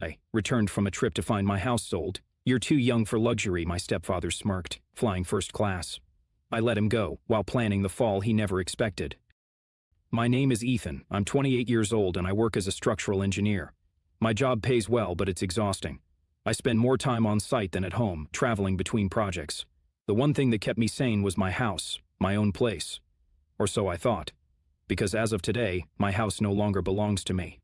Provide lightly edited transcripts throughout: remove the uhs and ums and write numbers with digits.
I returned from a trip to find my house sold. You're too young for luxury, my stepfather smirked, flying first class. I let him go, while planning the fall he never expected. My name is Ethan, I'm 28 years old and I work as a structural engineer. My job pays well, but it's exhausting. I spend more time on site than at home, traveling between projects. The one thing that kept me sane was my house, my own place. Or so I thought. Because as of today, my house no longer belongs to me.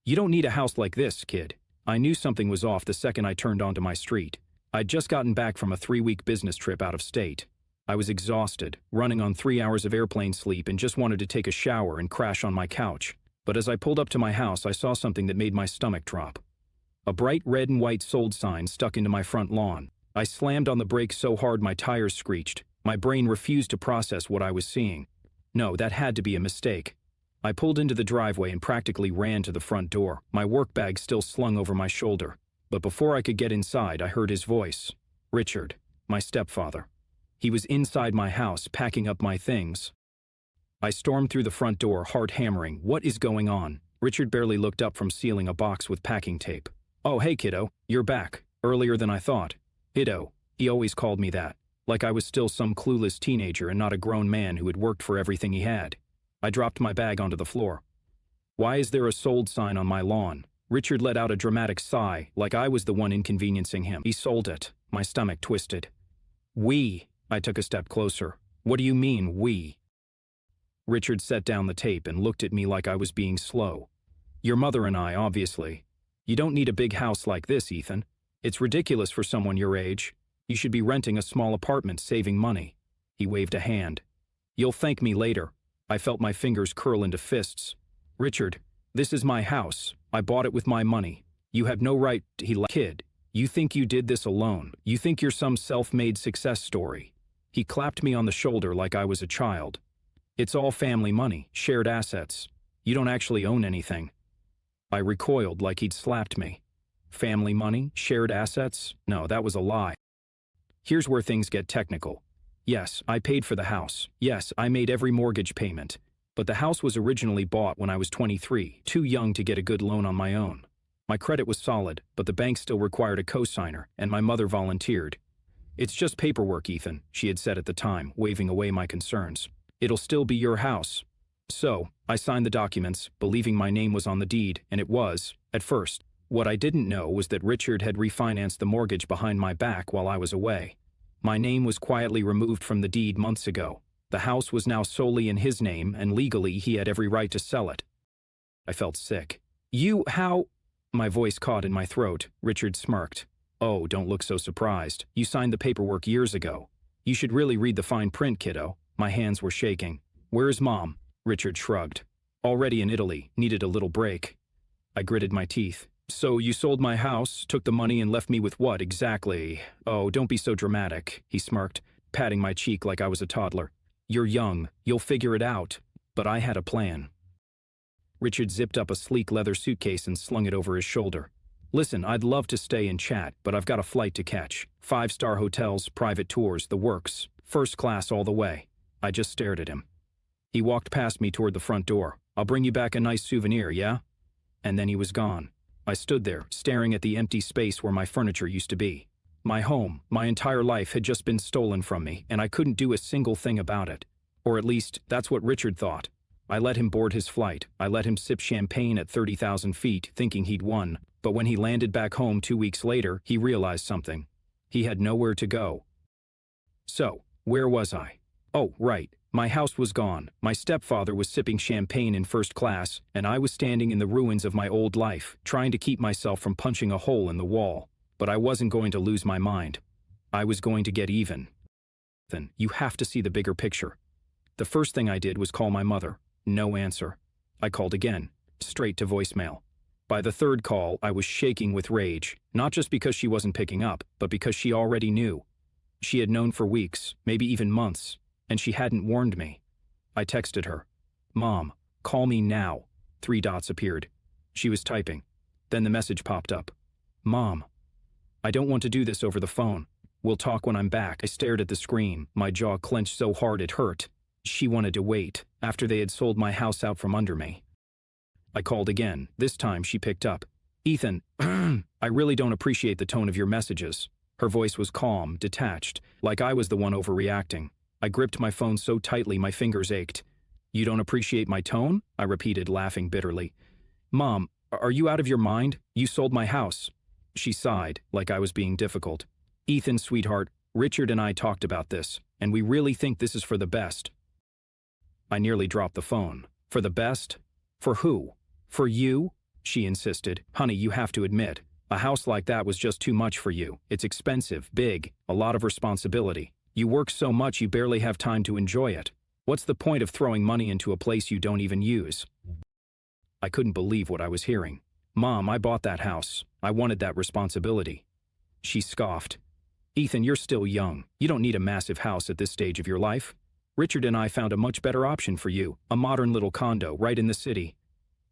You don't need a house like this, kid. I knew something was off the second I turned onto my street. I'd just gotten back from a 3-week business trip out of state. I was exhausted, running on 3 hours of airplane sleep and just wanted to take a shower and crash on my couch. But as I pulled up to my house, I saw something that made my stomach drop. A bright red and white sold sign stuck into my front lawn. I slammed on the brakes so hard my tires screeched. My brain refused to process what I was seeing. No, that had to be a mistake. I pulled into the driveway and practically ran to the front door, my work bag still slung over my shoulder. But before I could get inside, I heard his voice. Richard, my stepfather. He was inside my house, packing up my things. I stormed through the front door, heart hammering. What is going on? Richard barely looked up from sealing a box with packing tape. Oh, hey, kiddo, you're back. Earlier than I thought. Kiddo. He always called me that. Like I was still some clueless teenager and not a grown man who had worked for everything he had. I dropped my bag onto the floor. Why is there a sold sign on my lawn? Richard let out a dramatic sigh, like I was the one inconveniencing him. He sold it. My stomach twisted. We. I took a step closer. What do you mean, we? Richard set down the tape and looked at me like I was being slow. Your mother and I, obviously. You don't need a big house like this, Ethan. It's ridiculous for someone your age. You should be renting a small apartment, saving money. He waved a hand. You'll thank me later. I felt my fingers curl into fists. Richard, this is my house. I bought it with my money. You have no right to... Kid, you think you did this alone. You think you're some self-made success story. He clapped me on the shoulder like I was a child. It's all family money, shared assets. You don't actually own anything. I recoiled like he'd slapped me. Family money, shared assets? No, that was a lie. Here's where things get technical. Yes, I paid for the house. Yes, I made every mortgage payment. But the house was originally bought when I was 23, too young to get a good loan on my own. My credit was solid, but the bank still required a co-signer, and my mother volunteered. It's just paperwork, Ethan, she had said at the time, waving away my concerns. It'll still be your house. So, I signed the documents, believing my name was on the deed, and it was, at first. What I didn't know was that Richard had refinanced the mortgage behind my back while I was away. My name was quietly removed from the deed months ago. The house was now solely in his name, and legally he had every right to sell it. I felt sick. How? My voice caught in my throat. Richard smirked. Oh, don't look so surprised. You signed the paperwork years ago. You should really read the fine print, kiddo. My hands were shaking. Where's Mom? Richard shrugged. Already in Italy, needed a little break. I gritted my teeth. So you sold my house, took the money and left me with what exactly? Oh, don't be so dramatic, he smirked, patting my cheek like I was a toddler. You're young, you'll figure it out. But I had a plan. Richard zipped up a sleek leather suitcase and slung it over his shoulder. Listen, I'd love to stay and chat, but I've got a flight to catch. 5-star hotels, private tours, the works. First class all the way. I just stared at him. He walked past me toward the front door. I'll bring you back a nice souvenir, yeah? And then he was gone. I stood there, staring at the empty space where my furniture used to be. My home, my entire life had just been stolen from me, and I couldn't do a single thing about it. Or at least, that's what Richard thought. I let him board his flight. I let him sip champagne at 30,000 feet, thinking he'd won. But when he landed back home 2 weeks later, he realized something. He had nowhere to go. So, where was I? Oh, right. My house was gone. My stepfather was sipping champagne in first class, and I was standing in the ruins of my old life, trying to keep myself from punching a hole in the wall. But I wasn't going to lose my mind. I was going to get even. Then, you have to see the bigger picture. The first thing I did was call my mother. No answer. I called again, straight to voicemail. By the third call, I was shaking with rage, not just because she wasn't picking up, but because she already knew. She had known for weeks, maybe even months, and she hadn't warned me. I texted her. Mom, call me now. 3 dots appeared. She was typing. Then the message popped up. Mom, I don't want to do this over the phone. We'll talk when I'm back. I stared at the screen, my jaw clenched so hard it hurt. She wanted to wait, after they had sold my house out from under me. I called again. This time she picked up. Ethan, I really don't appreciate the tone of your messages. Her voice was calm, detached, like I was the one overreacting. I gripped my phone so tightly my fingers ached. You don't appreciate my tone? I repeated, laughing bitterly. Mom, are you out of your mind? You sold my house. She sighed, like I was being difficult. Ethan, sweetheart, Richard and I talked about this, and we really think this is for the best. I nearly dropped the phone. For the best? For who? For you? She insisted. Honey, you have to admit, a house like that was just too much for you. It's expensive, big, a lot of responsibility. You work so much you barely have time to enjoy it. What's the point of throwing money into a place you don't even use? I couldn't believe what I was hearing. Mom, I bought that house. I wanted that responsibility. She scoffed. Ethan, you're still young. You don't need a massive house at this stage of your life. Richard and I found a much better option for you, a modern little condo right in the city.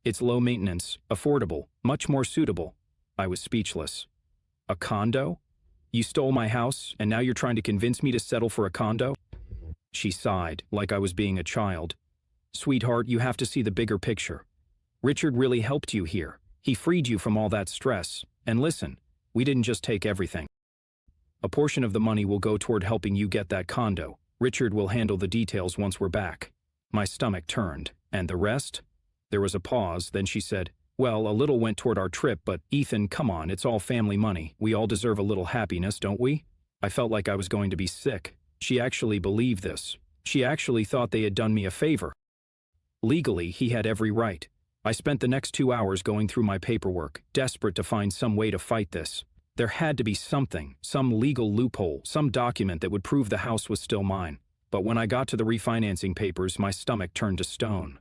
It's low maintenance, affordable, much more suitable. I was speechless. A condo? You stole my house, and now you're trying to convince me to settle for a condo? She sighed, like I was being a child. Sweetheart, you have to see the bigger picture. Richard really helped you here. He freed you from all that stress. And listen, we didn't just take everything. A portion of the money will go toward helping you get that condo. Richard will handle the details once we're back. My stomach turned. And the rest? There was a pause, then she said, well, a little went toward our trip, but Ethan, come on, it's all family money. We all deserve a little happiness, don't we? I felt like I was going to be sick. She actually believed this. She actually thought they had done me a favor. Legally, he had every right. I spent the next 2 hours going through my paperwork, desperate to find some way to fight this. There had to be something, some legal loophole, some document that would prove the house was still mine. But when I got to the refinancing papers, my stomach turned to stone.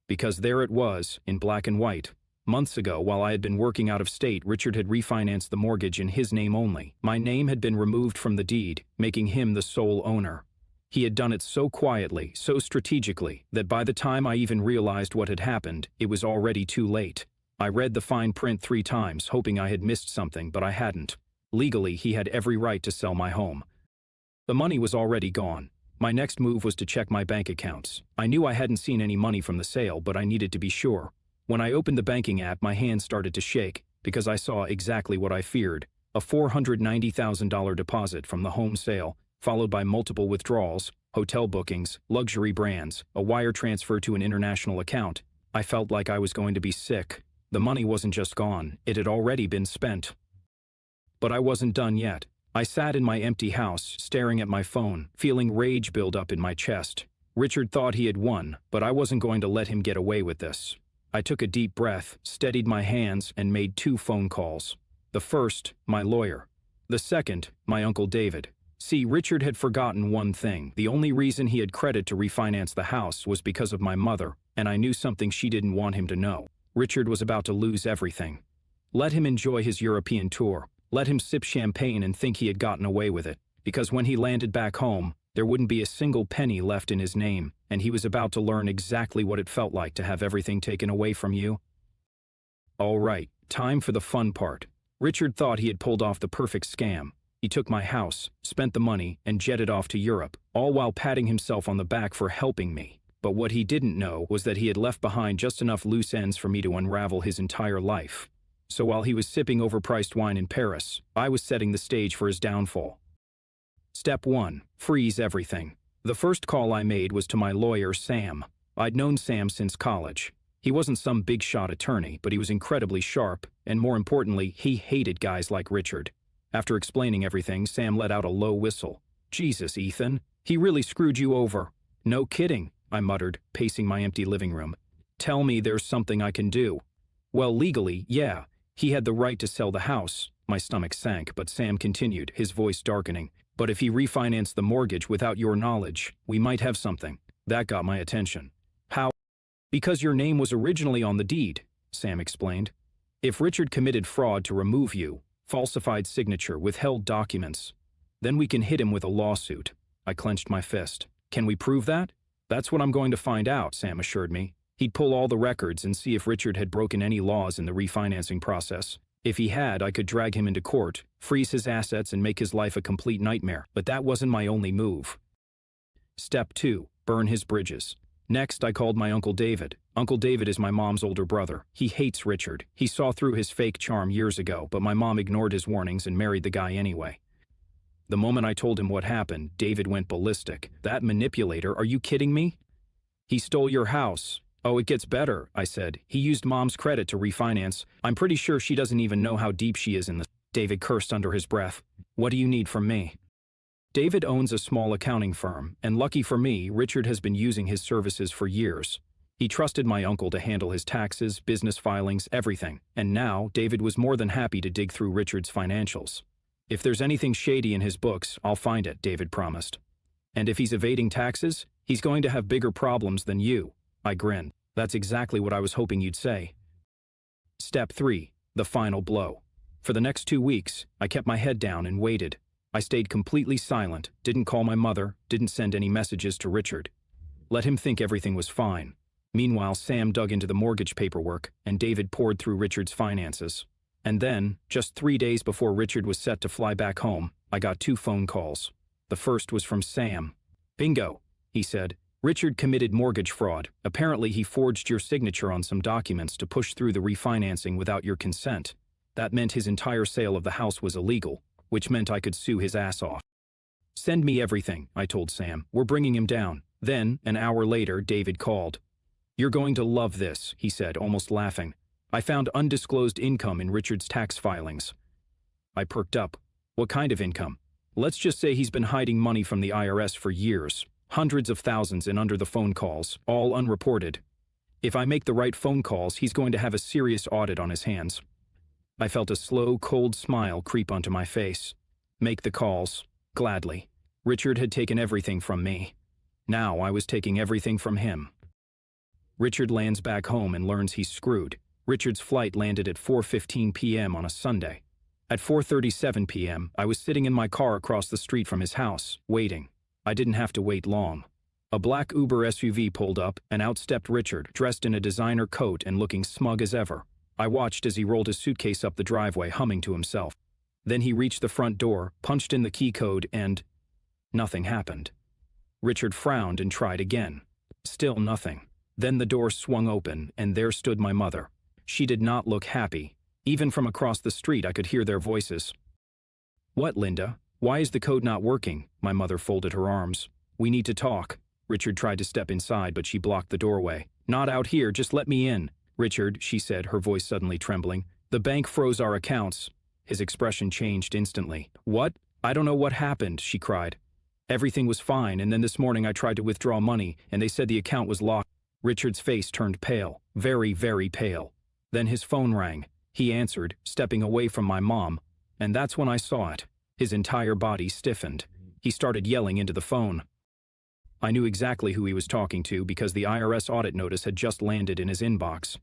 Because there it was, in black and white. Months ago, while I had been working out of state, Richard had refinanced the mortgage in his name only. My name had been removed from the deed, making him the sole owner. He had done it so quietly, so strategically, that by the time I even realized what had happened, it was already too late. I read the fine print 3 times, hoping I had missed something, but I hadn't. Legally, he had every right to sell my home. The money was already gone. My next move was to check my bank accounts. I knew I hadn't seen any money from the sale, but I needed to be sure. When I opened the banking app, my hands started to shake, because I saw exactly what I feared. A $490,000 deposit from the home sale, followed by multiple withdrawals, hotel bookings, luxury brands, a wire transfer to an international account. I felt like I was going to be sick. The money wasn't just gone, it had already been spent. But I wasn't done yet. I sat in my empty house, staring at my phone, feeling rage build up in my chest. Richard thought he had won, but I wasn't going to let him get away with this. I took a deep breath, steadied my hands, and made 2 phone calls. The first, my lawyer. The second, my Uncle David. See, Richard had forgotten one thing. The only reason he had credit to refinance the house was because of my mother, and I knew something she didn't want him to know. Richard was about to lose everything. Let him enjoy his European tour. Let him sip champagne and think he had gotten away with it, because when he landed back home, there wouldn't be a single penny left in his name, and he was about to learn exactly what it felt like to have everything taken away from you. All right, time for the fun part. Richard thought he had pulled off the perfect scam. He took my house, spent the money, and jetted off to Europe, all while patting himself on the back for helping me. But what he didn't know was that he had left behind just enough loose ends for me to unravel his entire life. So while he was sipping overpriced wine in Paris, I was setting the stage for his downfall. Step 1. Freeze everything. The first call I made was to my lawyer, Sam. I'd known Sam since college. He wasn't some big-shot attorney, but he was incredibly sharp, and more importantly, he hated guys like Richard. After explaining everything, Sam let out a low whistle. Jesus, Ethan, he really screwed you over. No kidding, I muttered, pacing my empty living room. Tell me there's something I can do. Well, legally, yeah. He had the right to sell the house. My stomach sank, but Sam continued, his voice darkening. But if he refinanced the mortgage without your knowledge, we might have something. That got my attention. How? Because your name was originally on the deed, Sam explained. If Richard committed fraud to remove you, falsified signature, withheld documents, then we can hit him with a lawsuit. I clenched my fist. Can we prove that? That's what I'm going to find out, Sam assured me. He'd pull all the records and see if Richard had broken any laws in the refinancing process. If he had, I could drag him into court, freeze his assets, and make his life a complete nightmare. But that wasn't my only move. Step 2. Burn his bridges. Next, I called my Uncle David. Uncle David is my mom's older brother. He hates Richard. He saw through his fake charm years ago, but my mom ignored his warnings and married the guy anyway. The moment I told him what happened, David went ballistic. That manipulator, are you kidding me? He stole your house. Oh, it gets better, I said. He used mom's credit to refinance. I'm pretty sure she doesn't even know how deep she is in the... David cursed under his breath. What do you need from me? David owns a small accounting firm, and lucky for me, Richard has been using his services for years. He trusted my uncle to handle his taxes, business filings, everything, and now David was more than happy to dig through Richard's financials. If there's anything shady in his books, I'll find it, David promised. And if he's evading taxes, he's going to have bigger problems than you. I grinned. That's exactly what I was hoping you'd say. Step 3. The final blow. For the next 2 weeks, I kept my head down and waited. I stayed completely silent, didn't call my mother, didn't send any messages to Richard. Let him think everything was fine. Meanwhile, Sam dug into the mortgage paperwork, and David poured through Richard's finances. And then, just 3 days before Richard was set to fly back home, I got 2 phone calls. The first was from Sam. Bingo, he said. Richard committed mortgage fraud. Apparently he forged your signature on some documents to push through the refinancing without your consent. That meant his entire sale of the house was illegal, which meant I could sue his ass off. Send me everything, I told Sam. We're bringing him down. Then, an hour later, David called. You're going to love this, he said, almost laughing. I found undisclosed income in Richard's tax filings. I perked up. What kind of income? Let's just say he's been hiding money from the IRS for years. Hundreds of thousands in under the phone calls, all unreported. If I make the right phone calls, he's going to have a serious audit on his hands. I felt a slow, cold smile creep onto my face. Make the calls. Gladly. Richard had taken everything from me. Now I was taking everything from him. Richard lands back home and learns he's screwed. Richard's flight landed at 4:15 p.m. on a Sunday. At 4:37 p.m., I was sitting in my car across the street from his house, waiting. I didn't have to wait long. A black Uber SUV pulled up, and out stepped Richard, dressed in a designer coat and looking smug as ever. I watched as he rolled his suitcase up the driveway, humming to himself. Then he reached the front door, punched in the key code, and nothing happened. Richard frowned and tried again. Still nothing. Then the door swung open, and there stood my mother. She did not look happy. Even from across the street, I could hear their voices. What, Linda? Why is the code not working? My mother folded her arms. We need to talk. Richard tried to step inside, but she blocked the doorway. Not out here, just let me in. Richard, she said, her voice suddenly trembling. The bank froze our accounts. His expression changed instantly. What? I don't know what happened, she cried. Everything was fine, and then this morning I tried to withdraw money, and they said the account was locked. Richard's face turned pale, very, very pale. Then his phone rang. He answered, stepping away from my mom, and that's when I saw it. His entire body stiffened. He started yelling into the phone. I knew exactly who he was talking to because the IRS audit notice had just landed in his inbox.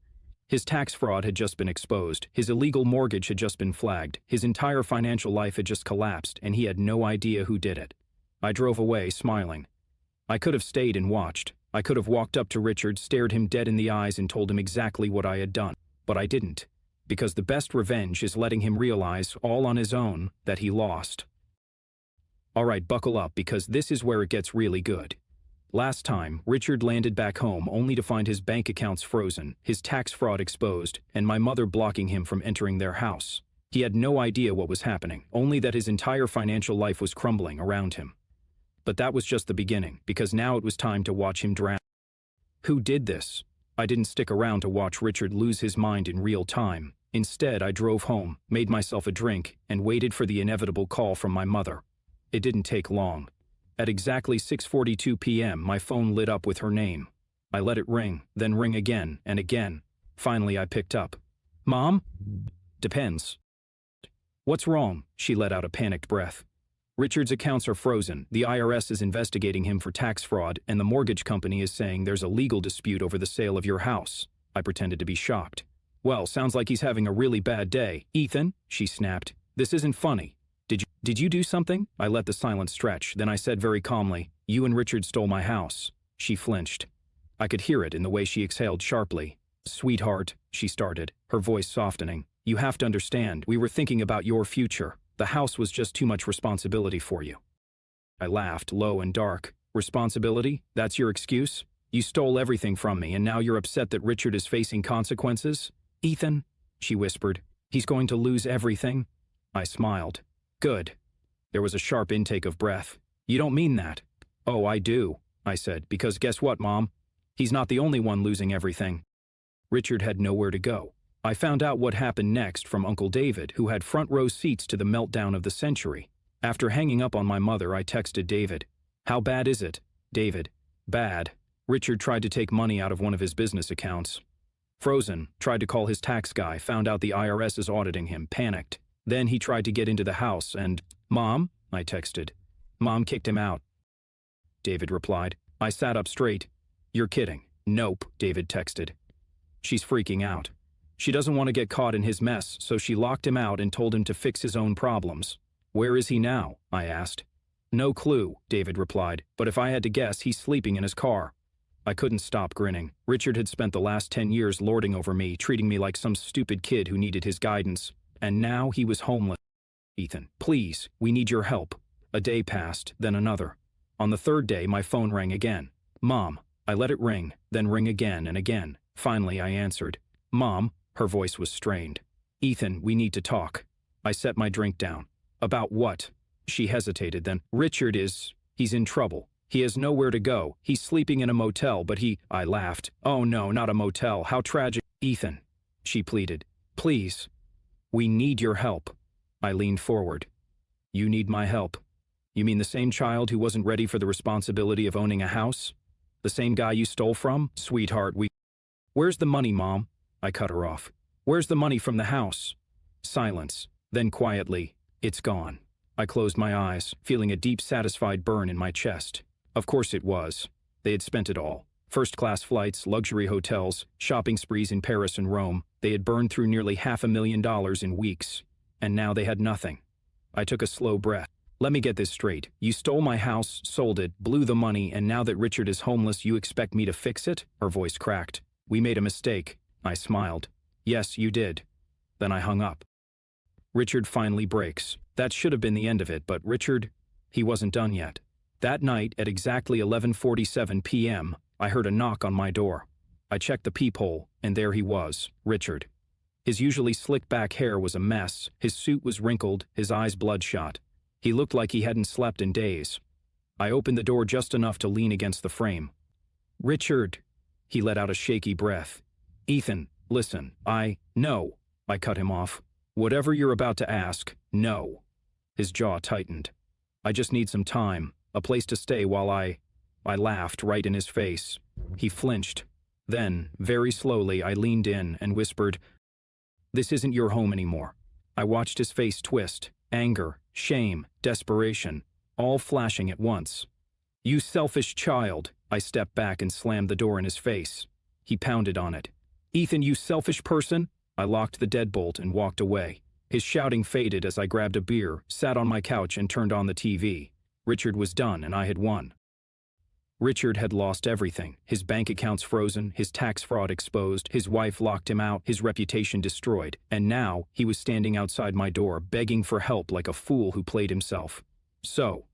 His tax fraud had just been exposed, his illegal mortgage had just been flagged, his entire financial life had just collapsed, and he had no idea who did it. I drove away, smiling. I could have stayed and watched. I could have walked up to Richard, stared him dead in the eyes, and told him exactly what I had done. But I didn't. Because the best revenge is letting him realize, all on his own, that he lost. All right, buckle up, because this is where it gets really good. Last time, Richard landed back home only to find his bank accounts frozen, his tax fraud exposed, and my mother blocking him from entering their house. He had no idea what was happening, only that his entire financial life was crumbling around him. But that was just the beginning, because now it was time to watch him drown. Who did this? I didn't stick around to watch Richard lose his mind in real time. Instead, I drove home, made myself a drink, and waited for the inevitable call from my mother. It didn't take long. At exactly 6:42 p.m., my phone lit up with her name. I let it ring, then ring again and again. Finally, I picked up. Mom? Depends. What's wrong? She let out a panicked breath. Richard's accounts are frozen, the IRS is investigating him for tax fraud, and the mortgage company is saying there's a legal dispute over the sale of your house. I pretended to be shocked. Well, sounds like he's having a really bad day. Ethan, she snapped, this isn't funny. Did you do something? I let the silence stretch, then I said very calmly, you and Richard stole my house. She flinched. I could hear it in the way she exhaled sharply. Sweetheart, she started, her voice softening. You have to understand, we were thinking about your future. The house was just too much responsibility for you. I laughed, low and dark. Responsibility? That's your excuse? You stole everything from me, and now you're upset that Richard is facing consequences? Ethan, she whispered, he's going to lose everything? I smiled. Good. There was a sharp intake of breath. You don't mean that. Oh, I do, I said, because guess what, Mom? He's not the only one losing everything. Richard had nowhere to go. I found out what happened next from Uncle David, who had front row seats to the meltdown of the century. After hanging up on my mother, I texted David. How bad is it? David. Bad. Richard tried to take money out of one of his business accounts. Frozen. Tried to call his tax guy, found out the IRS is auditing him, panicked. Then he tried to get into the house and, Mom? I texted. Mom kicked him out. David replied. I sat up straight. You're kidding. Nope, David texted. She's freaking out. She doesn't want to get caught in his mess, so she locked him out and told him to fix his own problems. Where is he now? I asked. No clue, David replied, but if I had to guess, he's sleeping in his car. I couldn't stop grinning. Richard had spent the last 10 years lording over me, treating me like some stupid kid who needed his guidance. And now he was homeless. Ethan, please, we need your help. A day passed, then another. On the third day, my phone rang again. Mom. I let it ring, then ring again and again. Finally, I answered. Mom. Her voice was strained. Ethan, we need to talk. I set my drink down. About what? She hesitated, then, he's in trouble. He has nowhere to go. He's sleeping in a motel, but I laughed. Oh no, not a motel. How tragic. Ethan, she pleaded. Please. We need your help. I leaned forward. You need my help? You mean the same child who wasn't ready for the responsibility of owning a house? The same guy you stole from? Sweetheart, Where's the money, Mom? I cut her off. Where's the money from the house? Silence. Then quietly, it's gone. I closed my eyes, feeling a deep, satisfied burn in my chest. Of course it was. They had spent it all. First-class flights, luxury hotels, shopping sprees in Paris and Rome. They had burned through nearly $500,000 in weeks. And now they had nothing. I took a slow breath. Let me get this straight. You stole my house, sold it, blew the money, and now that Richard is homeless, you expect me to fix it? Her voice cracked. We made a mistake. I smiled. Yes, you did. Then I hung up. Richard finally breaks. That should have been the end of it, but Richard, he wasn't done yet. That night, at exactly 11:47 p.m., I heard a knock on my door. I checked the peephole, and there he was, Richard. His usually slick-back hair was a mess, his suit was wrinkled, his eyes bloodshot. He looked like he hadn't slept in days. I opened the door just enough to lean against the frame. Richard, he let out a shaky breath. Ethan, listen, no, I cut him off. Whatever you're about to ask, no. His jaw tightened. I just need some time, a place to stay while I laughed right in his face. He flinched. Then, very slowly, I leaned in and whispered, This isn't your home anymore. I watched his face twist, anger, shame, desperation, all flashing at once. You selfish child. I stepped back and slammed the door in his face. He pounded on it. Ethan, you selfish person. I locked the deadbolt and walked away. His shouting faded as I grabbed a beer, sat on my couch and turned on the TV. Richard was done and I had won. Richard had lost everything. His bank accounts frozen, his tax fraud exposed, his wife locked him out, his reputation destroyed, and now he was standing outside my door begging for help like a fool who played himself. So,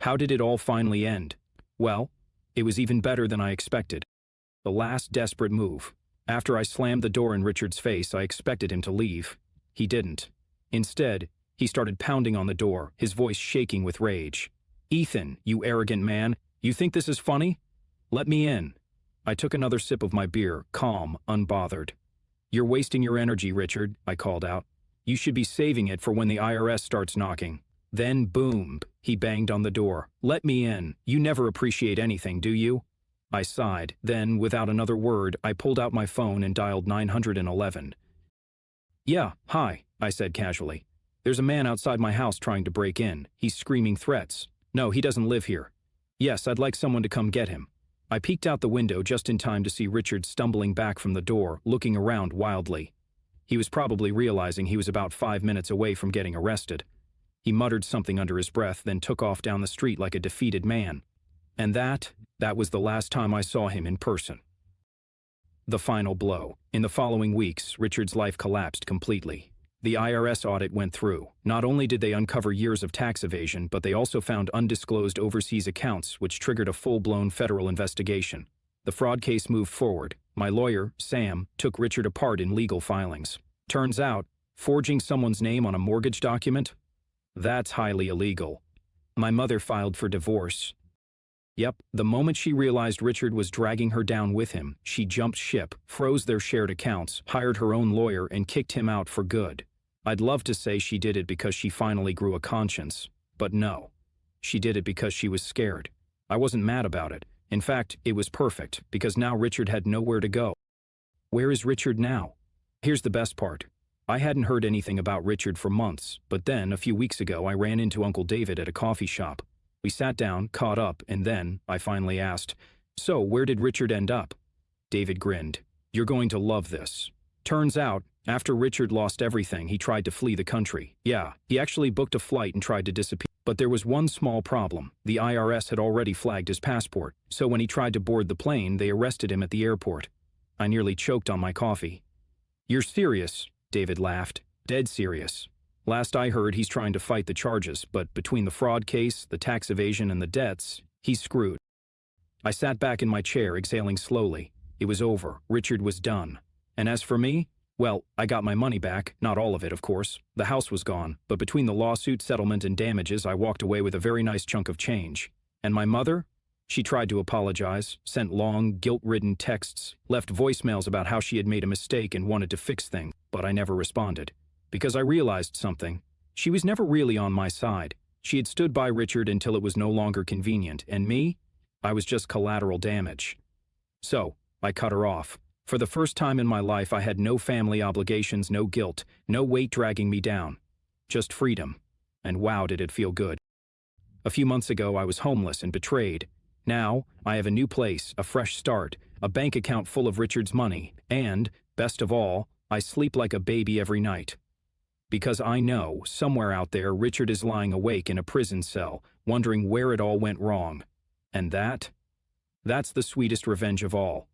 how did it all finally end? Well, it was even better than I expected. The last desperate move. After I slammed the door in Richard's face, I expected him to leave. He didn't. Instead, he started pounding on the door, his voice shaking with rage. Ethan, you arrogant man, you think this is funny? Let me in. I took another sip of my beer, calm, unbothered. You're wasting your energy, Richard, I called out. You should be saving it for when the IRS starts knocking. Then, boom, he banged on the door. Let me in. You never appreciate anything, do you? I sighed. Then, without another word, I pulled out my phone and dialed 911. Yeah, hi, I said casually. There's a man outside my house trying to break in. He's screaming threats. No, he doesn't live here. Yes, I'd like someone to come get him. I peeked out the window just in time to see Richard stumbling back from the door, looking around wildly. He was probably realizing he was about 5 minutes away from getting arrested. He muttered something under his breath, then took off down the street like a defeated man. And that was the last time I saw him in person. The final blow. In the following weeks, Richard's life collapsed completely. The IRS audit went through. Not only did they uncover years of tax evasion, but they also found undisclosed overseas accounts, which triggered a full-blown federal investigation. The fraud case moved forward. My lawyer, Sam, took Richard apart in legal filings. Turns out, forging someone's name on a mortgage document? That's highly illegal. My mother filed for divorce. Yep, the moment she realized Richard was dragging her down with him, she jumped ship, froze their shared accounts, hired her own lawyer, and kicked him out for good. I'd love to say she did it because she finally grew a conscience, but no. She did it because she was scared. I wasn't mad about it. In fact, it was perfect, because now Richard had nowhere to go. Where is Richard now? Here's the best part. I hadn't heard anything about Richard for months, but then, a few weeks ago, I ran into Uncle David at a coffee shop. We sat down, caught up, and then, I finally asked, "So, where did Richard end up?" David grinned. "You're going to love this. Turns out, after Richard lost everything, he tried to flee the country. Yeah, he actually booked a flight and tried to disappear. But there was one small problem. The IRS had already flagged his passport, so when he tried to board the plane, they arrested him at the airport. I nearly choked on my coffee." "You're serious?" David laughed. "Dead serious. Last I heard, he's trying to fight the charges, but between the fraud case, the tax evasion, and the debts, he's screwed." I sat back in my chair, exhaling slowly. It was over. Richard was done. And as for me, well, I got my money back, not all of it, of course. The house was gone, but between the lawsuit, settlement, and damages, I walked away with a very nice chunk of change. And my mother? She tried to apologize, sent long, guilt-ridden texts, left voicemails about how she had made a mistake and wanted to fix things, but I never responded. Because I realized something. She was never really on my side. She had stood by Richard until it was no longer convenient, and me? I was just collateral damage. So, I cut her off. For the first time in my life, I had no family obligations, no guilt, no weight dragging me down. Just freedom. And wow, did it feel good. A few months ago, I was homeless and betrayed. Now, I have a new place, a fresh start, a bank account full of Richard's money, and, best of all, I sleep like a baby every night. Because I know, somewhere out there, Richard is lying awake in a prison cell, wondering where it all went wrong. And that's the sweetest revenge of all.